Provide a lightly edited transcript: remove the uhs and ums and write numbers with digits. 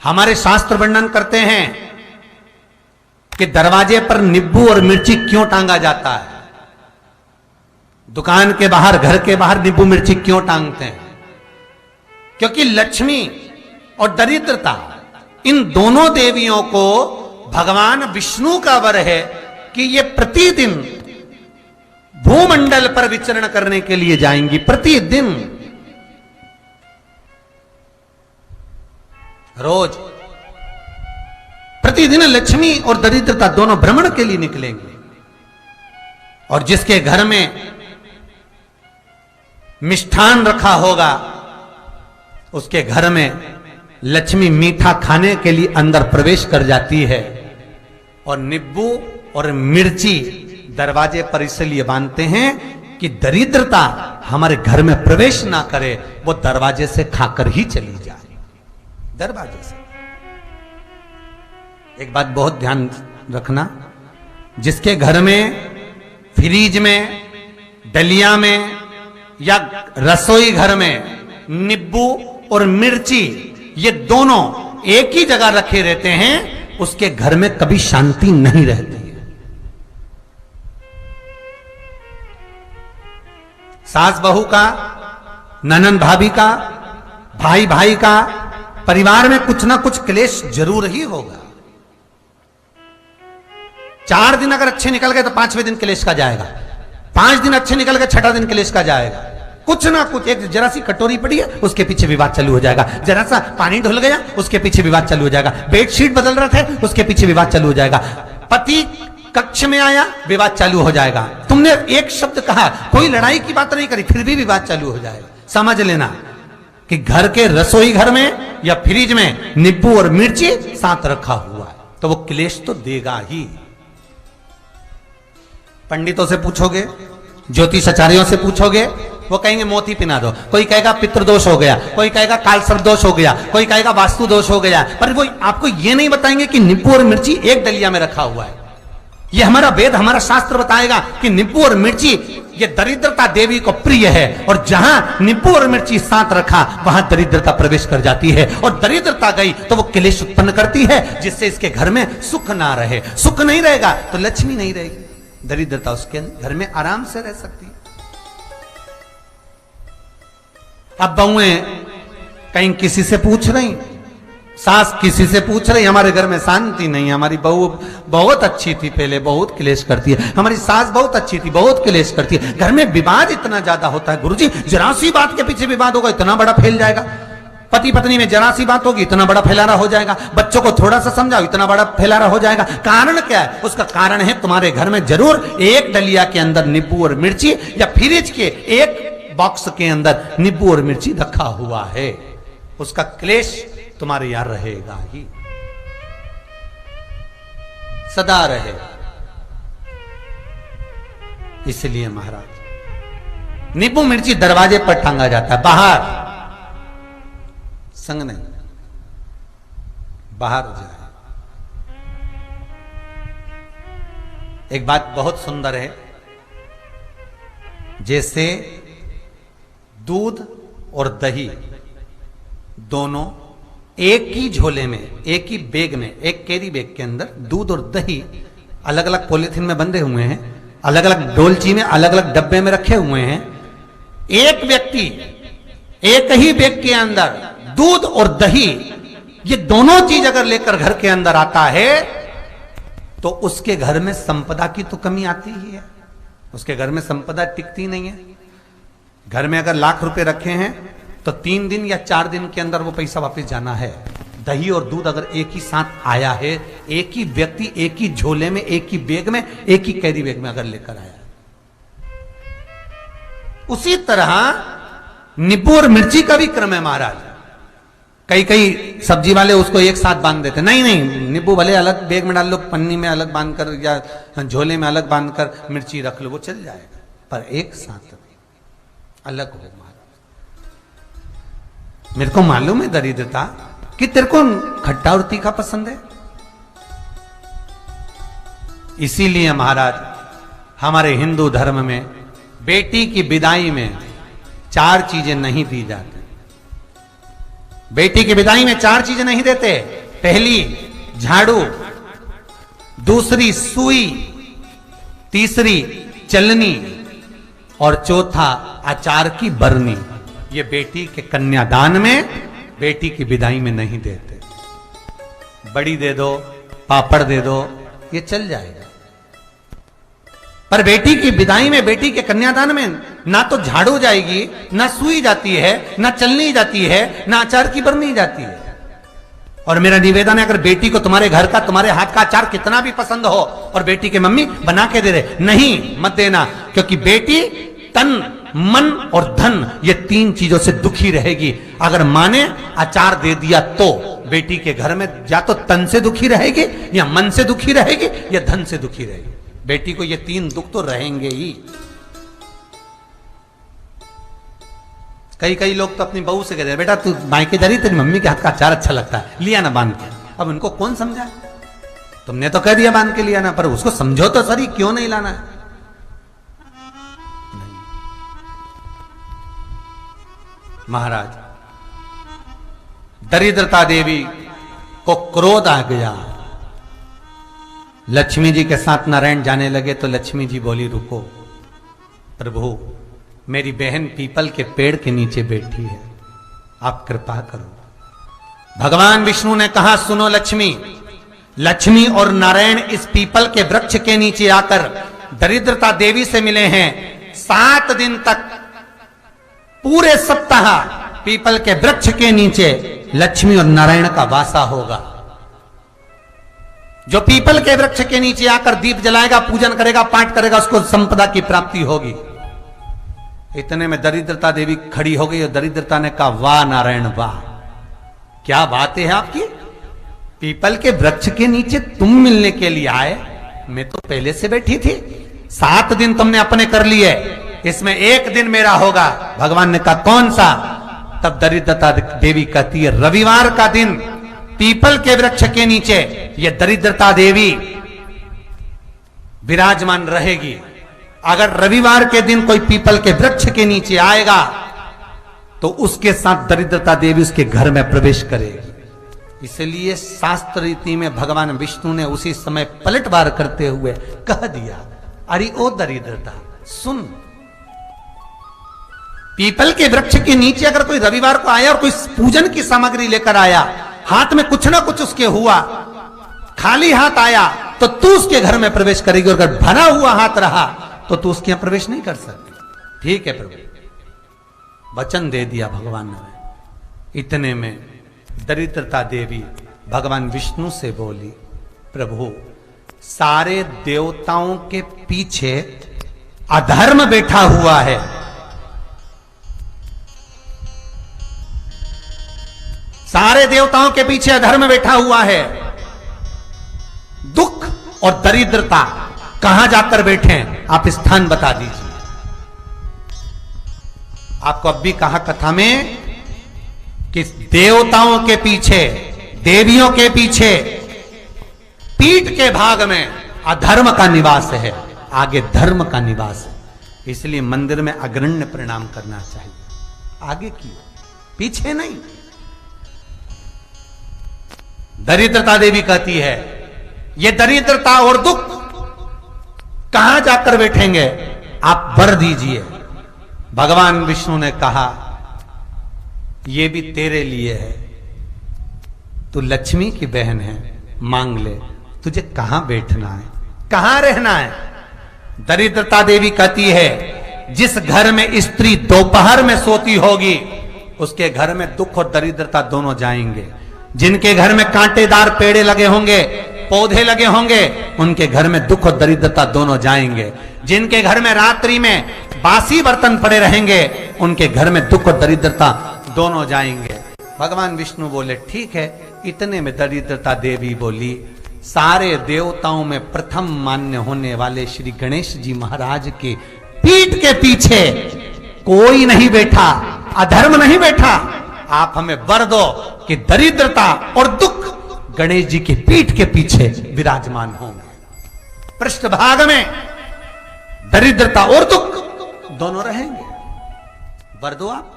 हमारे शास्त्र वर्णन करते हैं कि दरवाजे पर नींबू और मिर्ची क्यों टांगा जाता है। दुकान के बाहर, घर के बाहर नींबू मिर्ची क्यों टांगते हैं? क्योंकि लक्ष्मी और दरिद्रता, इन दोनों देवियों को भगवान विष्णु का वर है कि ये प्रतिदिन भूमंडल पर विचरण करने के लिए जाएंगी। प्रतिदिन, रोज, प्रतिदिन लक्ष्मी और दरिद्रता दोनों भ्रमण के लिए निकलेंगे। और जिसके घर में मिष्ठान रखा होगा, उसके घर में लक्ष्मी मीठा खाने के लिए अंदर प्रवेश कर जाती है। और नींबू और मिर्ची दरवाजे पर इसलिए बांधते हैं कि दरिद्रता हमारे घर में प्रवेश ना करे, वो दरवाजे से खाकर ही चली जाए। दरवाजे से। एक बात बहुत ध्यान रखना, जिसके घर में फ्रिज में, डलिया में या रसोई घर में नींबू और मिर्ची ये दोनों एक ही जगह रखे रहते हैं, उसके घर में कभी शांति नहीं रहती है। सास बहू का, ननंद भाभी का, भाई भाई का, परिवार में कुछ ना कुछ क्लेश जरूर ही होगा। 4 दिन अगर अच्छे निकल गए तो 5वें दिन क्लेश का जाएगा। 5 दिन अच्छे निकल गए, 6ठा दिन क्लेश का जाएगा। कुछ ना कुछ, एक जरा सी कटोरी पड़ी है उसके पीछे विवाद चालू हो जाएगा, जरा सा पानी ढुल गया उसके पीछे विवाद चालू हो जाएगा, बेडशीट बदल रहे थे उसके पीछे विवाद चालू हो जाएगा, पति कक्ष में आया विवाद चालू हो जाएगा। तुमने एक शब्द कहा, कोई लड़ाई की बात नहीं करी, फिर भी विवाद चालू हो जाएगा। समझ लेना कि घर के रसोई घर में या फ्रिज में नींबू और मिर्ची साथ रखा हुआ है तो वो क्लेश तो देगा ही। पंडितों से पूछोगे, ज्योतिषाचार्यों से पूछोगे, वो कहेंगे मोती पिना दो, कोई कहेगा पितृदोष हो गया, कोई कहेगा काल सर्प दोष हो गया, कोई कहेगा वास्तु दोष हो गया, पर वो आपको ये नहीं बताएंगे कि नींबू और मिर्ची एक डलिया में रखा हुआ है। ये हमारा वेद, हमारा शास्त्र बताएगा कि नींबू और मिर्ची ये दरिद्रता देवी को प्रिय है, और जहां नींबू और मिर्ची साथ रखा वहां दरिद्रता प्रवेश कर जाती है, और दरिद्रता गई तो वो क्लेश उत्पन्न करती है, जिससे इसके घर में सुख ना रहे। सुख नहीं रहेगा तो लक्ष्मी नहीं रहेगी, दरिद्रता उसके घर में आराम से रह सकती है। अब बहुएं कहीं किसी से पूछ रही, सास किसी से पूछ रही, हमारे घर में शांति नहीं, हमारी बहू बहुत अच्छी थी पहले, बहुत क्लेश करती है, हमारी सास बहुत अच्छी थी, बहुत क्लेश करती है, घर में विवाद इतना ज्यादा होता है। गुरुजी, जरा सी बात के पीछे विवाद होगा इतना बड़ा फैल जाएगा, पति पत्नी में जरा सी बात होगी इतना बड़ा फैलाना हो जाएगा, बच्चों को थोड़ा सा समझाओ इतना बड़ा फैलाना हो जाएगा। कारण क्या है? उसका कारण है तुम्हारे घर में जरूर एक डलिया के अंदर नींबू और मिर्ची या फ्रिज के एक बॉक्स के अंदर नींबू और मिर्ची रखा हुआ है, उसका क्लेश तुम्हारे यार रहेगा ही, सदा रहेगा। इसलिए महाराज नींबू मिर्ची दरवाजे पर टांगा जाता है, बाहर संग नहीं, बाहर जाए। एक बात बहुत सुंदर है, जैसे दूध और दही दोनों एक ही झोले में, एक ही बैग में, एक कैरी बैग के अंदर दूध और दही अलग अलग पॉलिथीन में बंधे हुए हैं, अलग अलग डोलची में, अलग अलग डब्बे में रखे हुए हैं। एक व्यक्ति एक ही बैग के अंदर दूध और दही ये दोनों चीज अगर लेकर घर के अंदर आता है तो उसके घर में संपदा की तो कमी आती ही है, उसके घर में संपदा टिकती नहीं है। घर में अगर लाख रुपए रखे हैं तो 3 दिन या 4 दिन के अंदर वो पैसा वापस जाना है। दही और दूध अगर एक ही साथ आया है, एक ही व्यक्ति एक ही झोले में, एक ही बैग में, एक ही कैरी बैग में अगर लेकर आया, उसी तरह नींबू और मिर्ची का भी क्रम है महाराज। कई कई सब्जी वाले उसको एक साथ बांध देते, नहीं नहीं, नींबू भले अलग बैग में डाल लो, पन्नी में अलग बांधकर या झोले में अलग बांधकर मिर्ची रख लो, वो चल जाएगा, पर एक साथ अलग हो। मेरे को मालूम है दरिद्रता कि तेरे को खट्टा और तीखा पसंद है, इसीलिए महाराज हमारे हिंदू धर्म में बेटी की विदाई में 4 चीजें नहीं दी जाती। बेटी की विदाई में 4 चीजें नहीं देते। पहली झाड़ू, दूसरी सुई, तीसरी चलनी और चौथा अचार की बरनी। ये बेटी के कन्यादान में, बेटी की विदाई में नहीं देते। बड़ी दे दो, पापड़ दे दो, ये चल जाएगा, पर बेटी की विदाई में, बेटी के कन्यादान में ना तो झाड़ू जाएगी, ना सुई जाती है, ना चलनी जाती है, ना अचार की बरनी जाती है। और मेरा निवेदन है, अगर बेटी को तुम्हारे घर का, तुम्हारे हाथ का अचार कितना भी पसंद हो और बेटी के मम्मी बना के दे रहे, नहीं, मत देना, क्योंकि बेटी तन, मन और धन, ये 3 चीजों से दुखी रहेगी। अगर मां ने अचार दे दिया तो बेटी के घर में या तो तन से दुखी रहेगी, या मन से दुखी रहेगी, या धन से दुखी रहेगी। बेटी को ये 3 दुख तो रहेंगे ही। कई लोग तो अपनी बहू से कहते हैं, बेटा तू मायके जा रही, तेरी मम्मी के हाथ का अचार अच्छा लगता है, लिया ना बांध के। अब उनको कौन समझा? तुमने तो कह दिया बांध के लिया ना, पर उसको समझो तो सही, क्यों नहीं लाना है? महाराज, दरिद्रता देवी को क्रोध आ गया। लक्ष्मी जी के साथ नारायण जाने लगे तो लक्ष्मी जी बोली, रुको प्रभु, मेरी बहन पीपल के पेड़ के नीचे बैठी है, आप कृपा करो। भगवान विष्णु ने कहा, सुनो लक्ष्मी, लक्ष्मी और नारायण इस पीपल के वृक्ष के नीचे आकर दरिद्रता देवी से मिले हैं। 7 दिन तक, पूरे सप्ताह पीपल के वृक्ष के नीचे लक्ष्मी और नारायण का वासा होगा। जो पीपल के वृक्ष के नीचे आकर दीप जलाएगा, पूजन करेगा, पाठ करेगा, उसको संपदा की प्राप्ति होगी। इतने में दरिद्रता देवी खड़ी हो गई और दरिद्रता ने कहा, वाह नारायण वाह, क्या बात है आपकी, पीपल के वृक्ष के नीचे तुम मिलने के लिए आए, मैं तो पहले से बैठी थी। 7 दिन तुमने अपने कर लिए, इसमें 1 दिन मेरा होगा। भगवान ने कहा, कौन सा? तब दरिद्रता देवी कहती है, रविवार का दिन पीपल के वृक्ष के नीचे ये दरिद्रता देवी विराजमान रहेगी। अगर रविवार के दिन कोई पीपल के वृक्ष के नीचे आएगा तो उसके साथ दरिद्रता देवी उसके घर में प्रवेश करेगी। इसलिए शास्त्र रीति में भगवान विष्णु ने उसी समय पलटवार करते हुए कह दिया, अरे ओ दरिद्रता सुन, पीपल के वृक्ष के नीचे अगर कोई रविवार को आया और कोई पूजन की सामग्री लेकर आया, हाथ में कुछ ना कुछ उसके हुआ, खाली हाथ आया, तो तू उसके घर में प्रवेश करेगी, और अगर भरा हुआ हाथ रहा तो तू उसके यहां प्रवेश नहीं कर सकती। ठीक है प्रभु, वचन दे दिया भगवान ने। इतने में दरिद्रता देवी भगवान विष्णु से बोली, प्रभु सारे देवताओं के पीछे अधर्म बैठा हुआ है, सारे देवताओं के पीछे अधर्म बैठा हुआ है, दुख और दरिद्रता कहां जाकर बैठे हैं, आप स्थान बता दीजिए। आपको अब भी कहा कथा में कि देवताओं के पीछे, देवियों के पीछे, पीठ के भाग में अधर्म का निवास है, आगे धर्म का निवास है। इसलिए मंदिर में अग्रण्य प्रणाम करना चाहिए, आगे क्यों, पीछे नहीं। दरिद्रता देवी कहती है, ये दरिद्रता और दुख कहां जाकर बैठेंगे, आप वर दीजिए। भगवान विष्णु ने कहा, ये भी तेरे लिए है, तू लक्ष्मी की बहन है, मांग ले, तुझे कहां बैठना है, कहां रहना है। दरिद्रता देवी कहती है, जिस घर में स्त्री दोपहर में सोती होगी उसके घर में दुख और दरिद्रता दोनों जाएंगे। जिनके घर में कांटेदार पेड़े लगे होंगे, पौधे लगे होंगे, उनके घर में दुख और दरिद्रता दोनों जाएंगे। जिनके घर में रात्रि में बासी बर्तन पड़े रहेंगे, उनके घर में दुख और दरिद्रता दोनों जाएंगे। भगवान विष्णु बोले, ठीक है। इतने में दरिद्रता देवी बोली, सारे देवताओं में प्रथम मान्य होने वाले श्री गणेश जी महाराज के पीठ के पीछे कोई नहीं बैठा, अधर्म नहीं बैठा। आप हमें वर दो कि दरिद्रता और दुख गणेश जी की पीठ के पीछे विराजमान होंगे, पृष्ठभाग में दरिद्रता और दुख दोनों रहेंगे, वर दो आप।